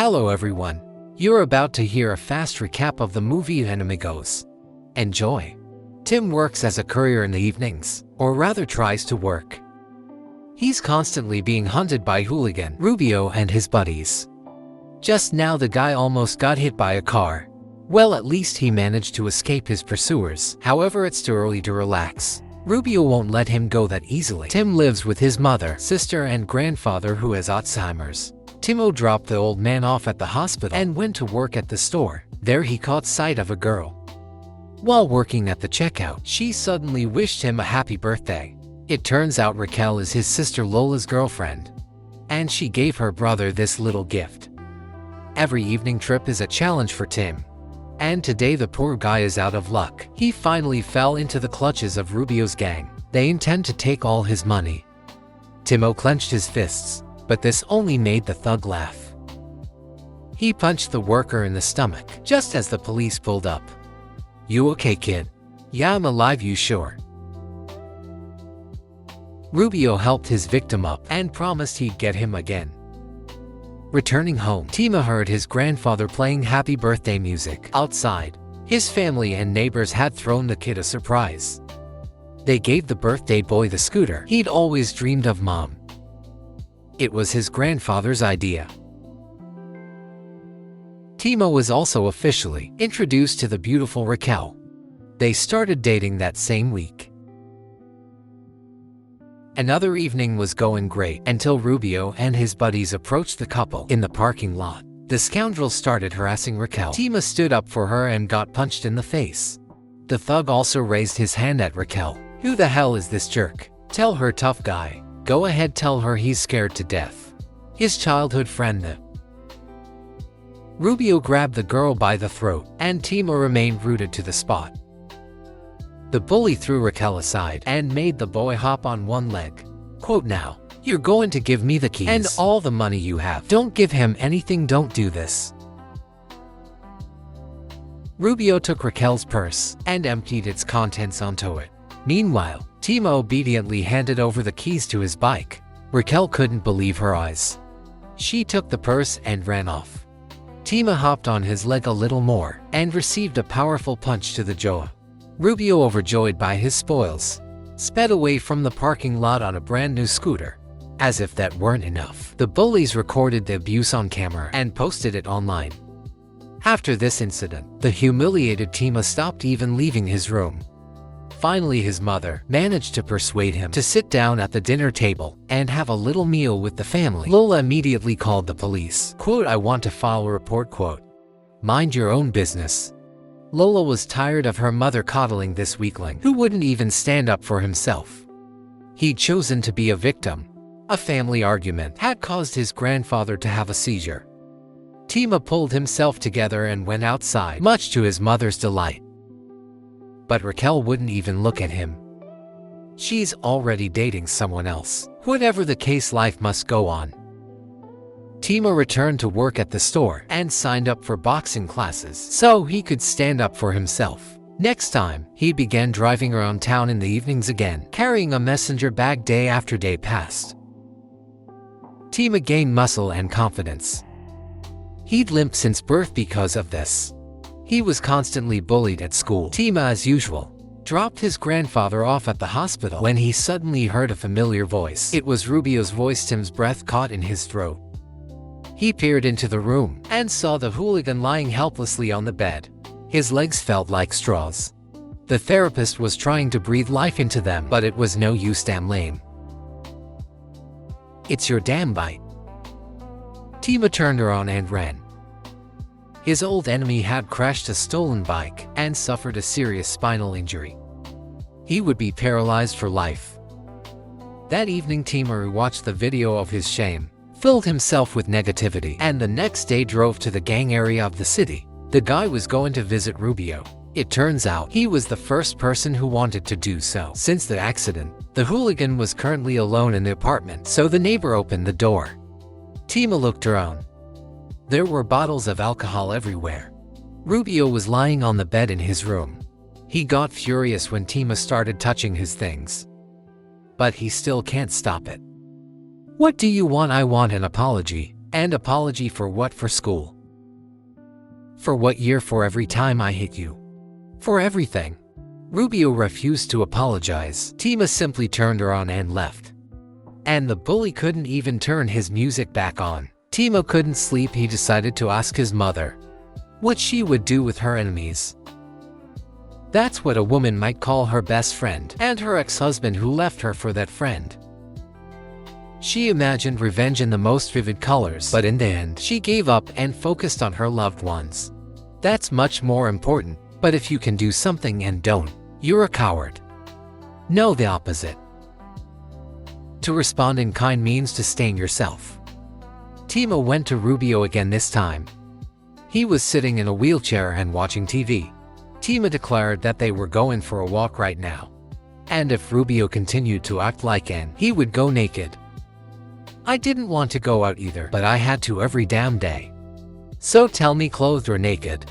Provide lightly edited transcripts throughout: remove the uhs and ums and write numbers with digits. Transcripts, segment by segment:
Hello everyone. You're about to hear a fast recap of the movie Enemigos. Enjoy. Tim works as a courier in the evenings, or rather tries to work. He's constantly being hunted by hooligan Rubio and his buddies. Just now the guy almost got hit by a car. Well, at least he managed to escape his pursuers. However, it's too early to relax. Rubio won't let him go that easily. Tim lives with his mother, sister and grandfather who has Alzheimer's. Timo dropped the old man off at the hospital and went to work at the store. There he caught sight of a girl. While working at the checkout, she suddenly wished him a happy birthday. It turns out Raquel is his sister Lola's girlfriend, and she gave her brother this little gift. Every evening trip is a challenge for Tim, and today the poor guy is out of luck. He finally fell into the clutches of Rubio's gang. They intend to take all his money. Timo clenched his fists, but this only made the thug laugh. He punched the worker in the stomach just as the police pulled up. "You okay, kid?" "Yeah, I'm alive, you sure?" Rubio helped his victim up and promised he'd get him again. Returning home, Timo heard his grandfather playing happy birthday music outside. His family and neighbors had thrown the kid a surprise. They gave the birthday boy the scooter he'd always dreamed of. Mom. It was his grandfather's idea. Timo was also officially introduced to the beautiful Raquel. They started dating that same week. Another evening was going great until Rubio and his buddies approached the couple in the parking lot. The scoundrel started harassing Raquel. Timo stood up for her and got punched in the face. The thug also raised his hand at Raquel. "Who the hell is this jerk? Tell her, tough guy. Go ahead, tell her he's scared to death. His childhood friend." Rubio grabbed the girl by the throat, and Timo remained rooted to the spot. The bully threw Raquel aside and made the boy hop on one leg. Quote, "Now, you're going to give me the keys and all the money you have. Don't give him anything, don't do this." Rubio took Raquel's purse and emptied its contents onto it. Meanwhile, Timo obediently handed over the keys to his bike. Raquel couldn't believe her eyes. She took the purse and ran off. Timo hopped on his leg a little more and received a powerful punch to the jaw. Rubio, overjoyed by his spoils, sped away from the parking lot on a brand new scooter. As if that weren't enough, the bullies recorded the abuse on camera and posted it online. After this incident, the humiliated Timo stopped even leaving his room. Finally, his mother managed to persuade him to sit down at the dinner table and have a little meal with the family. Lola immediately called the police. Quote, "I want to file a report." Quote, "Mind your own business." Lola was tired of her mother coddling this weakling who wouldn't even stand up for himself. He'd chosen to be a victim. A family argument had caused his grandfather to have a seizure. Timo pulled himself together and went outside, much to his mother's delight. But Raquel wouldn't even look at him. She's already dating someone else. Whatever the case, life must go on. Timo returned to work at the store and signed up for boxing classes so he could stand up for himself. Next time, he began driving around town in the evenings again, carrying a messenger bag. Day after day passed. Timo gained muscle and confidence. He'd limped since birth because of this. He was constantly bullied at school. Timo, as usual, dropped his grandfather off at the hospital when he suddenly heard a familiar voice. It was Rubio's voice. Tim's breath caught in his throat. He peered into the room and saw the hooligan lying helplessly on the bed. His legs felt like straws. The therapist was trying to breathe life into them, but it was no use. "Damn lame. It's your damn bite." Timo turned around and ran. His old enemy had crashed a stolen bike and suffered a serious spinal injury. He would be paralyzed for life. That evening, Timo watched the video of his shame, filled himself with negativity, and the next day drove to the gang area of the city. The guy was going to visit Rubio. It turns out he was the first person who wanted to do so. Since the accident, the hooligan was currently alone in the apartment, so the neighbor opened the door. Timo looked around. There were bottles of alcohol everywhere. Rubio was lying on the bed in his room. He got furious when Timo started touching his things. But he still can't stop it. "What do you want?" "I want an apology And apology for what? For school? For what year? For every time I hit you. For everything. Rubio refused to apologize. Tima simply turned her on and left. And the bully couldn't even turn his music back on. Tima couldn't sleep. He decided to ask his mother what she would do with her enemies. That's what a woman might call her best friend and her ex-husband who left her for that friend. She imagined revenge in the most vivid colors, but in the end, she gave up and focused on her loved ones. That's much more important. But if you can do something and don't, you're a coward. No, the opposite. To respond in kind means to stain yourself. Tima went to Rubio again this time. He was sitting in a wheelchair and watching TV. Tima declared that they were going for a walk right now. And if Rubio continued to act like he would go naked. I didn't want to go out either, but I had to every damn day. So tell me, clothed or naked?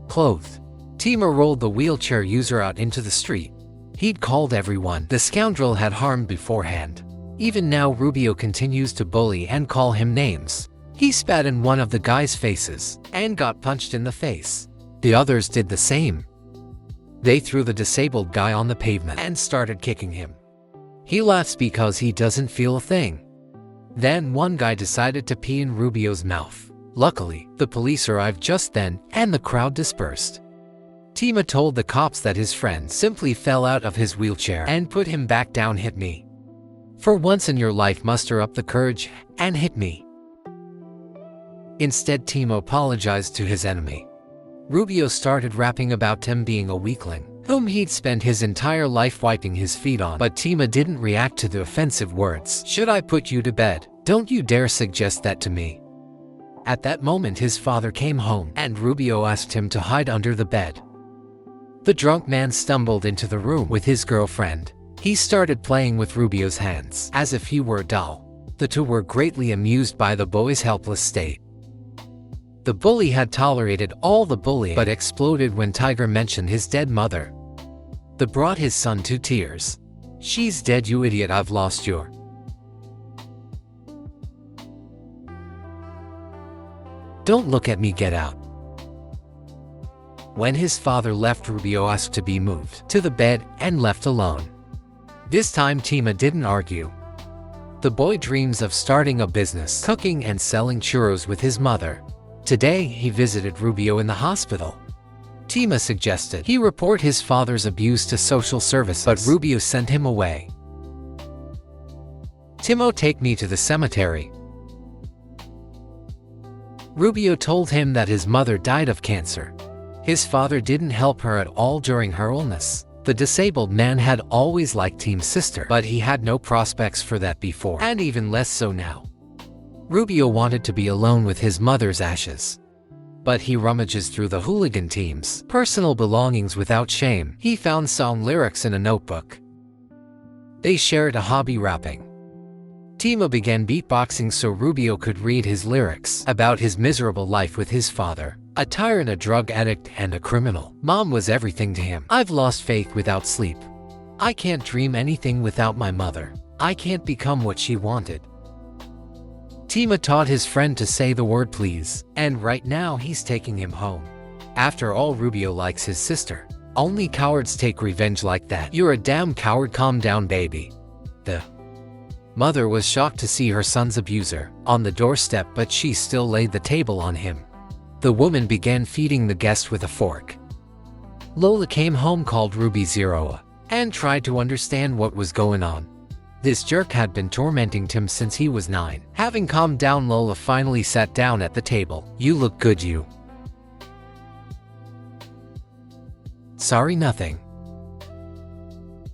Clothed. Tima rolled the wheelchair user out into the street. He'd called everyone the scoundrel had harmed beforehand. Even now Rubio continues to bully and call him names. He spat in one of the guy's faces and got punched in the face. The others did the same. They threw the disabled guy on the pavement and started kicking him. He laughs because he doesn't feel a thing. Then one guy decided to pee in Rubio's mouth. Luckily, the police arrived just then and the crowd dispersed. Tima told the cops that his friend simply fell out of his wheelchair and put him back down. Hit me. For once in your life, muster up the courage and hit me. Instead, Tima apologized to his enemy. Rubio started rapping about him being a weakling, whom he'd spent his entire life wiping his feet on. But Tima didn't react to the offensive words. Should I put you to bed? Don't you dare suggest that to me. At that moment, his father came home and Rubio asked him to hide under the bed. The drunk man stumbled into the room with his girlfriend. He started playing with Rubio's hands as if he were a doll. The two were greatly amused by the boy's helpless state. The bully had tolerated all the bullying but exploded when Tiger mentioned his dead mother. That brought his son to tears. She's dead, you idiot, I've lost your. Don't look at me, get out. When his father left, Rubio asked to be moved to the bed and left alone. This time Tima didn't argue. The boy dreams of starting a business, cooking and selling churros with his mother. Today, he visited Rubio in the hospital. Tima suggested he report his father's abuse to social services, but Rubio sent him away. Timo, take me to the cemetery. Rubio told him that his mother died of cancer. His father didn't help her at all during her illness. The disabled man had always liked Tim's sister, but he had no prospects for that before, and even less so now. Rubio wanted to be alone with his mother's ashes. But he rummages through the hooligan team's personal belongings without shame. He found song lyrics in a notebook. They shared a hobby, rapping. Tima began beatboxing so Rubio could read his lyrics about his miserable life with his father. A tyrant, a drug addict, and a criminal. Mom was everything to him. I've lost faith without sleep. I can't dream anything without my mother. I can't become what she wanted. Tima taught his friend to say the word please, and right now he's taking him home. After all, Rubio likes his sister. Only cowards take revenge like that. You're a damn coward, calm down, baby. The mother was shocked to see her son's abuser on the doorstep, but she still laid the table on him. The woman began feeding the guest with a fork. Lola came home, called Ruby Zero, and tried to understand what was going on. This jerk had been tormenting Tim since he was 9. Having calmed down, Lola finally sat down at the table. You look good, you. Sorry, nothing.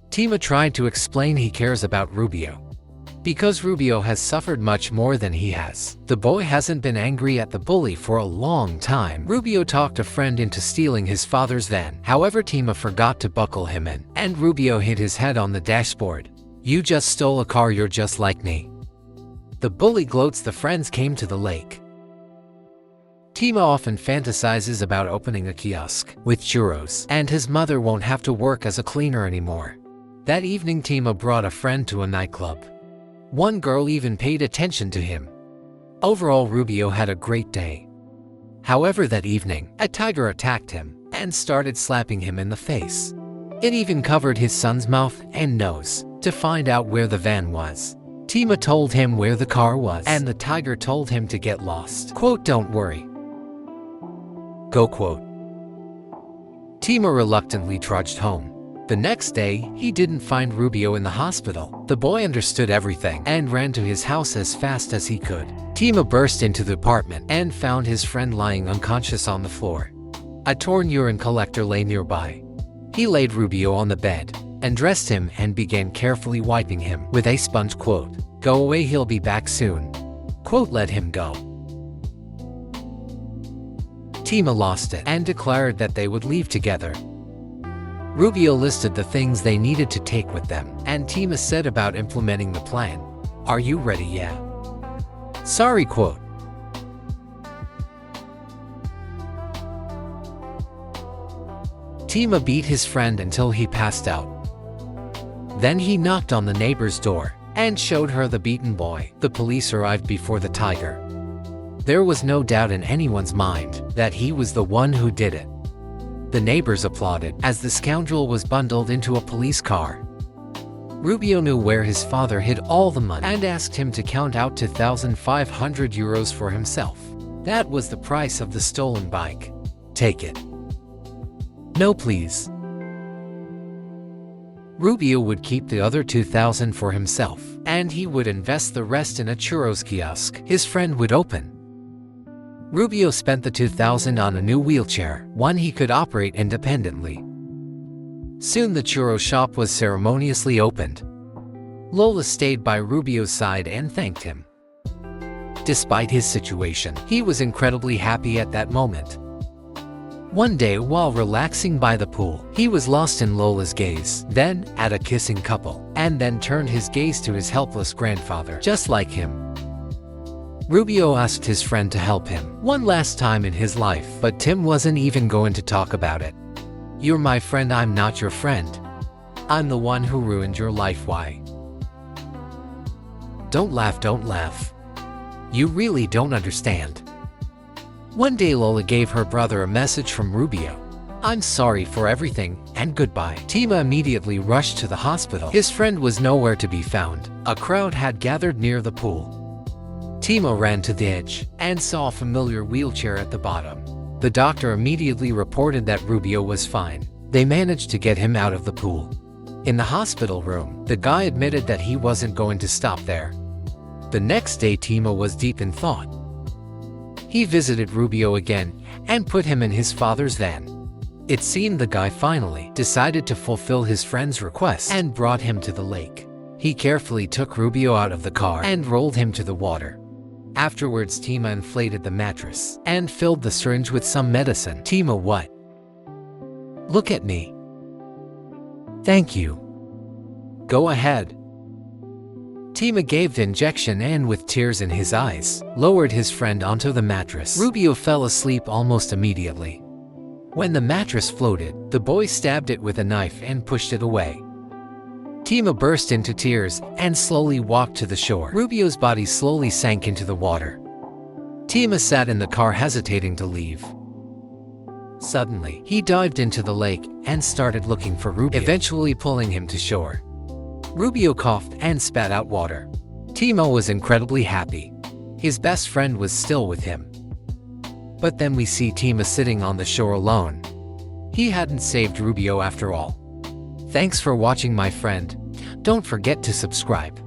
Tima tried to explain he cares about Rubio. Because Rubio has suffered much more than he has. The boy hasn't been angry at the bully for a long time. Rubio talked a friend into stealing his father's van. However, Tima forgot to buckle him in, and Rubio hit his head on the dashboard. You just stole a car, you're just like me. The bully gloats. The friends came to the lake. Tima often fantasizes about opening a kiosk with churros, and his mother won't have to work as a cleaner anymore. That evening, Tima brought a friend to a nightclub. One girl even paid attention to him. Overall, Rubio had a great day. However, that evening, a tiger attacked him and started slapping him in the face. It even covered his son's mouth and nose to find out where the van was. Tima told him where the car was, and the tiger told him to get lost. Quote, "Don't worry. Go," quote. Tima reluctantly trudged home. The next day, he didn't find Rubio in the hospital. The boy understood everything and ran to his house as fast as he could. Tima burst into the apartment and found his friend lying unconscious on the floor. A torn urine collector lay nearby. He laid Rubio on the bed, undressed him, and began carefully wiping him with a sponge. Quote, "Go away, he'll be back soon." Quote, "Let him go." Tima lost it and declared that they would leave together. Rubio listed the things they needed to take with them, and Tima said about implementing the plan, "Are you ready? Yeah. Sorry." Quote. Tima beat his friend until he passed out. Then he knocked on the neighbor's door and showed her the beaten boy. The police arrived before the tiger. There was no doubt in anyone's mind that he was the one who did it. The neighbors applauded as the scoundrel was bundled into a police car. Rubio knew where his father hid all the money and asked him to count out 2,500 euros for himself. That was the price of the stolen bike. "Take it." "No, please." Rubio would keep the other 2,000 for himself, and he would invest the rest in a churros kiosk his friend would open. Rubio spent the 2,000 on a new wheelchair, one he could operate independently. Soon the churro shop was ceremoniously opened. Lola stayed by Rubio's side and thanked him. Despite his situation, he was incredibly happy at that moment. One day, while relaxing by the pool, he was lost in Lola's gaze, then at a kissing couple, and then turned his gaze to his helpless grandfather, just like him. Rubio asked his friend to help him one last time in his life, but Tim wasn't even going to talk about it. "You're my friend, I'm not your friend. I'm the one who ruined your life. Why?" Don't laugh. You really don't understand." One day Lola gave her brother a message from Rubio. "I'm sorry for everything, and goodbye." Tima immediately rushed to the hospital. His friend was nowhere to be found. A crowd had gathered near the pool. Tima ran to the edge and saw a familiar wheelchair at the bottom. The doctor immediately reported that Rubio was fine. They managed to get him out of the pool. In the hospital room, the guy admitted that he wasn't going to stop there. The next day, Tima was deep in thought. He visited Rubio again and put him in his father's van. It seemed the guy finally decided to fulfill his friend's request and brought him to the lake. He carefully took Rubio out of the car and rolled him to the water. Afterwards, Tima inflated the mattress and filled the syringe with some medicine. "Tima, what? Look at me." "Thank you." "Go ahead." Tima gave the injection and, with tears in his eyes, lowered his friend onto the mattress. Rubio fell asleep almost immediately. When the mattress floated, the boy stabbed it with a knife and pushed it away. Tima burst into tears and slowly walked to the shore. Rubio's body slowly sank into the water. Tima sat in the car hesitating to leave. Suddenly, he dived into the lake and started looking for Rubio, eventually pulling him to shore. Rubio coughed and spat out water. Tima was incredibly happy. His best friend was still with him. But then we see Tima sitting on the shore alone. He hadn't saved Rubio after all. Thanks for watching, my friend. Don't forget to subscribe.